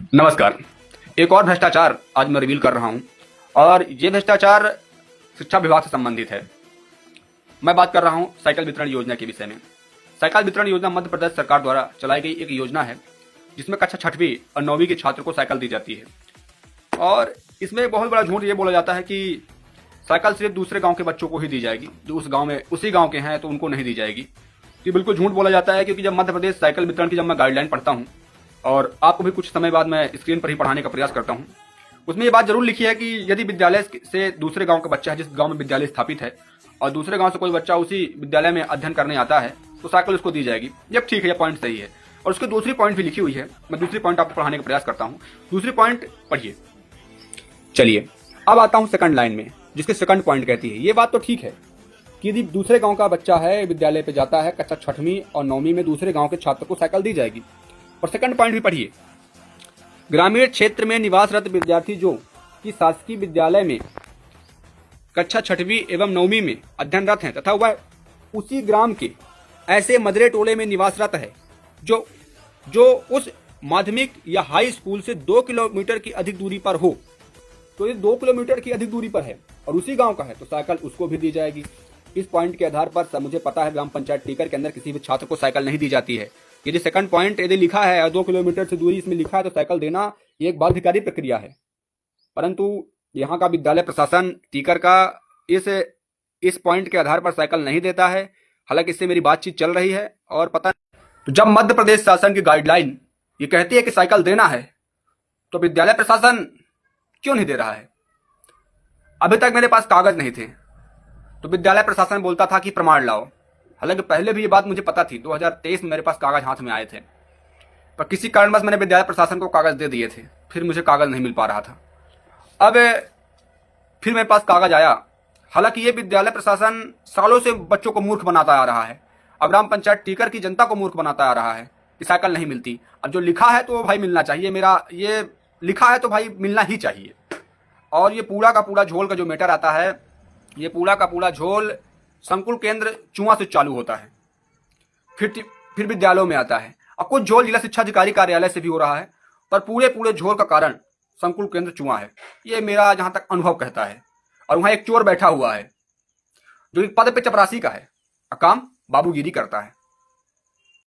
नमस्कार। एक और भ्रष्टाचार आज मैं रिवील कर रहा हूं और ये भ्रष्टाचार शिक्षा विभाग से संबंधित है। मैं बात कर रहा हूं साइकिल वितरण योजना के विषय में। साइकिल वितरण योजना मध्य प्रदेश सरकार द्वारा चलाई गई एक योजना है जिसमें कक्षा 6वीं और 9वीं के छात्र को साइकिल दी जाती है। और इसमें बहुत बड़ा झूठ ये बोला जाता है कि साइकिल सिर्फ दूसरे गांव के बच्चों को ही दी जाएगी, जो उस गांव में उसी गांव के हैं तो उनको नहीं दी जाएगी। ये बिल्कुल झूठ बोला जाता है, क्योंकि जब मध्य प्रदेश साइकिल वितरण की जब मैं गाइडलाइन पढ़ता हूँ और आपको भी कुछ समय बाद मैं स्क्रीन पर ही पढ़ाने का प्रयास करता हूँ, उसमें ये बात जरूर लिखी है कि यदि विद्यालय से दूसरे गांव का बच्चा है, जिस गांव में विद्यालय स्थापित है, और दूसरे गांव से कोई बच्चा उसी विद्यालय में अध्ययन करने आता है तो साइकिल उसको दी जाएगी। जब ठीक है, यह पॉइंट सही है। और उसकी दूसरी पॉइंट भी लिखी हुई है। मैं दूसरी पॉइंट आपको पढ़ाने का प्रयास करता हूँ। दूसरी पॉइंट पढ़िए। चलिए अब आता हूँ सेकंड लाइन में, जिसके सेकंड पॉइंट कहती है ये बात तो ठीक है कि यदि दूसरे गांव का बच्चा है, विद्यालय पे जाता है, कक्षा 6वीं और 9वीं में दूसरे गांव के छात्र को साइकिल दी जाएगी। और सेकंड पॉइंट भी पढ़िए। ग्रामीण क्षेत्र में निवासरत विद्यार्थी जो कि शासकीय विद्यालय में कक्षा 6वीं एवं 9वीं में अध्ययनरत हैं तथा वह उसी ग्राम के ऐसे मदरे टोले में निवासरत है जो उस माध्यमिक या हाई स्कूल से 2 किलोमीटर की अधिक दूरी पर हो, तो ये 2 किलोमीटर की अधिक दूरी पर है और उसी गांव का है तो साइकिल उसको भी दी जाएगी। इस पॉइंट के आधार पर मुझे पता है ग्राम पंचायत टीकर के अंदर किसी भी छात्र को साइकिल नहीं दी जाती है। यदि सेकंड पॉइंट यदि लिखा है 2 किलोमीटर से दूरी इसमें लिखा है तो साइकिल देना ये एक बाध्यकारी प्रक्रिया है। परंतु यहाँ का विद्यालय प्रशासन टीकर का इस पॉइंट के आधार पर साइकिल नहीं देता है। हालांकि इससे मेरी बातचीत चल रही है और पता तो जब मध्य प्रदेश शासन की गाइडलाइन ये कहती है कि साइकिल देना है तो विद्यालय प्रशासन क्यों नहीं दे रहा है? अभी तक मेरे पास कागज नहीं थे तो विद्यालय प्रशासन बोलता था कि प्रमाण लाओ। हालांकि पहले भी ये बात मुझे पता थी, 2023 में मेरे पास कागज हाथ में आए थे, पर किसी कारणवश मैंने विद्यालय प्रशासन को कागज दे दिए थे, फिर मुझे कागज नहीं मिल पा रहा था। अब फिर मेरे पास कागज आया। हालांकि ये विद्यालय प्रशासन सालों से बच्चों को मूर्ख बनाता आ रहा है, अब ग्राम पंचायत टीकर की जनता को मूर्ख बनाता आ रहा है कि साइकिल नहीं मिलती। अब जो लिखा है तो भाई मिलना चाहिए, मेरा ये लिखा है तो भाई मिलना ही चाहिए। और ये पूरा का पूरा झोल का जो मैटर आता है, ये पूरा का पूरा झोल संकुल केंद्र चुआ से चालू होता है, फिर विद्यालयों में आता है और कुछ झोल जिला शिक्षा अधिकारी कार्यालय से भी हो रहा है, पर पूरे झोल का कारण संकुल केंद्र चुआ है। ये मेरा जहां तक अनुभव कहता है। और वहां एक चोर बैठा हुआ है जो एक पद पे चपरासी का है और काम बाबूगिरी करता है।